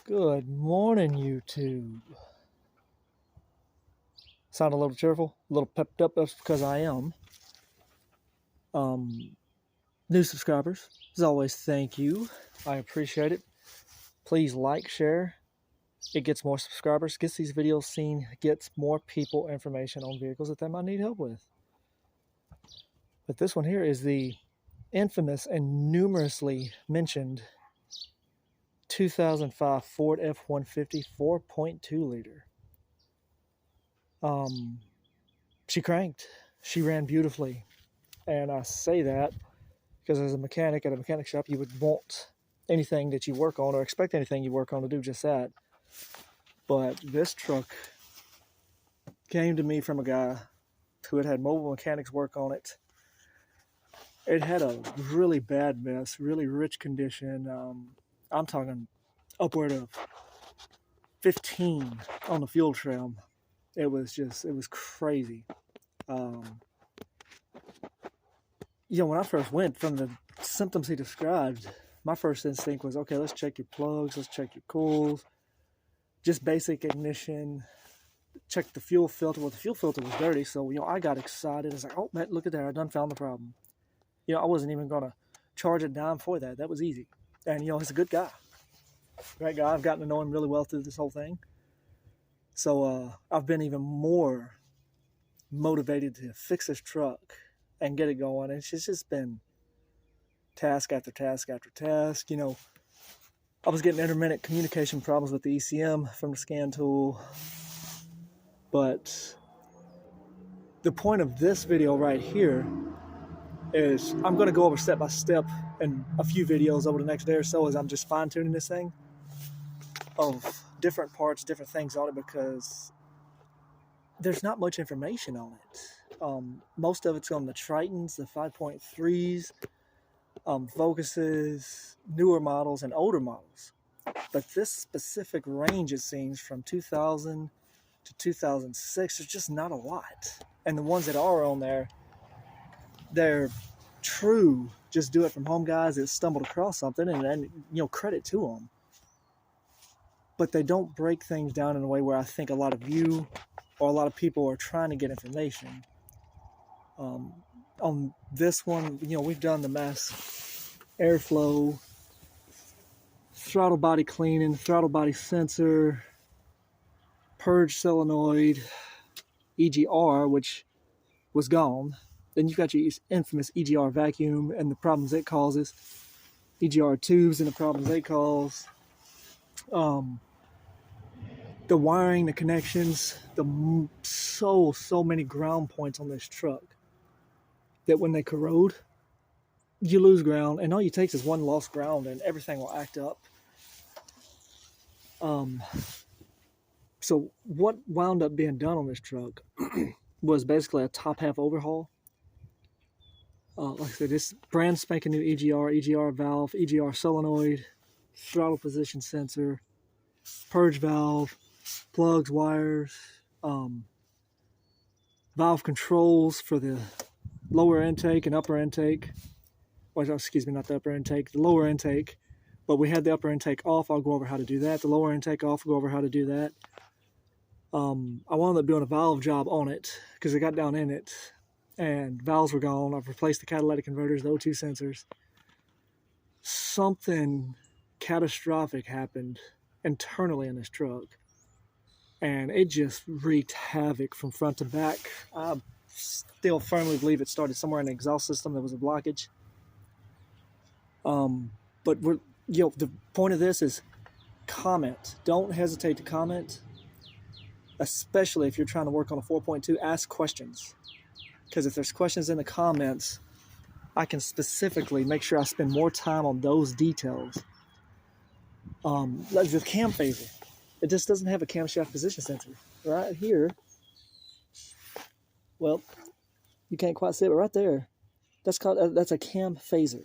Good morning, YouTube. Sound a little cheerful, a little pepped up. That's because I am. New subscribers, as always, thank you. I appreciate it. Please like, share. It gets more subscribers, gets these videos seen, gets more people information on vehicles that they might need help with. But this one here is the infamous and numerously mentioned 2005 Ford F-150 4.2 liter. She cranked. She ran beautifully. And I say that because as a mechanic at a mechanic shop, you would want anything that you work on or expect anything you work on to do just that. But this truck came to me from a guy who had mobile mechanics work on it. It had a really bad mess, really rich condition. I'm talking upward of 15 on the fuel trim. It was crazy. When I first went, from the symptoms he described, my first instinct was, okay, let's check your plugs, let's check your coils, just basic ignition, check the fuel filter. Well, the fuel filter was dirty, so, I got excited. It's like, oh, man, look at that, I done found the problem. I wasn't even going to charge a dime for that. That was easy. And, he's a good guy. Great guy. I've gotten to know him really well through this whole thing. So I've been even more motivated to fix this truck and get it going. It's just been task after task after task. I was getting intermittent communication problems with the ECM from the scan tool. But the point of this video right here is I'm going to go over step by step in a few videos over the next day or so as I'm just fine tuning this thing of different parts, different things on it, because there's not much information on it. Most of it's on the Tritons, the 5.3s, Focuses, newer models, and older models. But this specific range, it seems, from 2000 to 2006, there's just not a lot. And the ones that are on there, they're true just do it from home guys that stumbled across something, and credit to them. But they don't break things down in a way where I think a lot of you or a lot of people are trying to get information. On this one, we've done the mass airflow, throttle body cleaning, throttle body sensor, purge solenoid, EGR, which was gone. Then you've got your infamous EGR vacuum and the problems it causes, EGR tubes and the problems they cause, the wiring, the connections, so many ground points on this truck that when they corrode, you lose ground, and all you take is one lost ground and everything will act up. So what wound up being done on this truck was basically a top half overhaul. Like I said, this brand spanking new EGR valve, EGR solenoid, throttle position sensor, purge valve, plugs, wires, valve controls for the lower intake and upper intake. Well, excuse me, not the upper intake, the lower intake. But we had the upper intake off. I'll go over how to do that. The lower intake off, I'll go over how to do that. I wound up doing a valve job on it because I got down in it and valves were gone. I've replaced the catalytic converters, the O2 sensors. Something catastrophic happened internally in this truck, and it just wreaked havoc from front to back. I still firmly believe it started somewhere in the exhaust system. There was a blockage. But the point of this is comment. Don't hesitate to comment, especially if you're trying to work on a 4.2. Ask questions, because if there's questions in the comments, I can specifically make sure I spend more time on those details. Like the cam phaser, it just doesn't have a camshaft position sensor right here. Well, you can't quite see it, but right there, that's a cam phaser.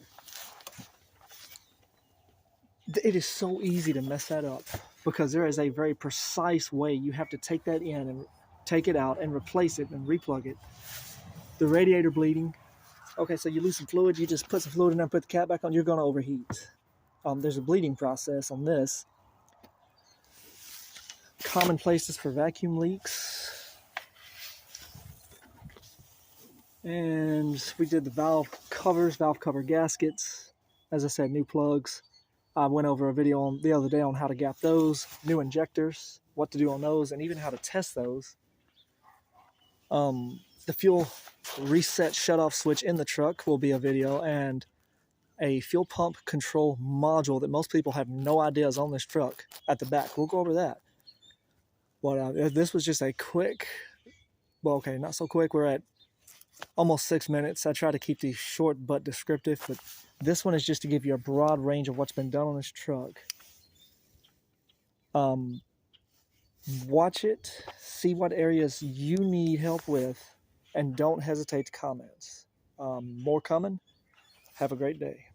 It is so easy to mess that up because there is a very precise way you have to take that in and take it out and replace it and replug it. The radiator bleeding. Okay, so you lose some fluid, you just put some fluid in there, put the cap back on, you're going to overheat. There's a bleeding process on this. common places for vacuum leaks. And we did the valve covers, valve cover gaskets. As I said, new plugs. I went over a video the other day on how to gap those, new injectors, what to do on those, and even how to test those. The fuel reset shutoff switch in the truck will be a video, and a fuel pump control module that most people have no idea is on this truck at the back. We'll go over that. But this was just a quick, well, okay, not so quick. We're at almost 6 minutes. I try to keep these short but descriptive, but this one is just to give you a broad range of what's been done on this truck. Watch it, see what areas you need help with, and don't hesitate to comment. More coming. Have a great day.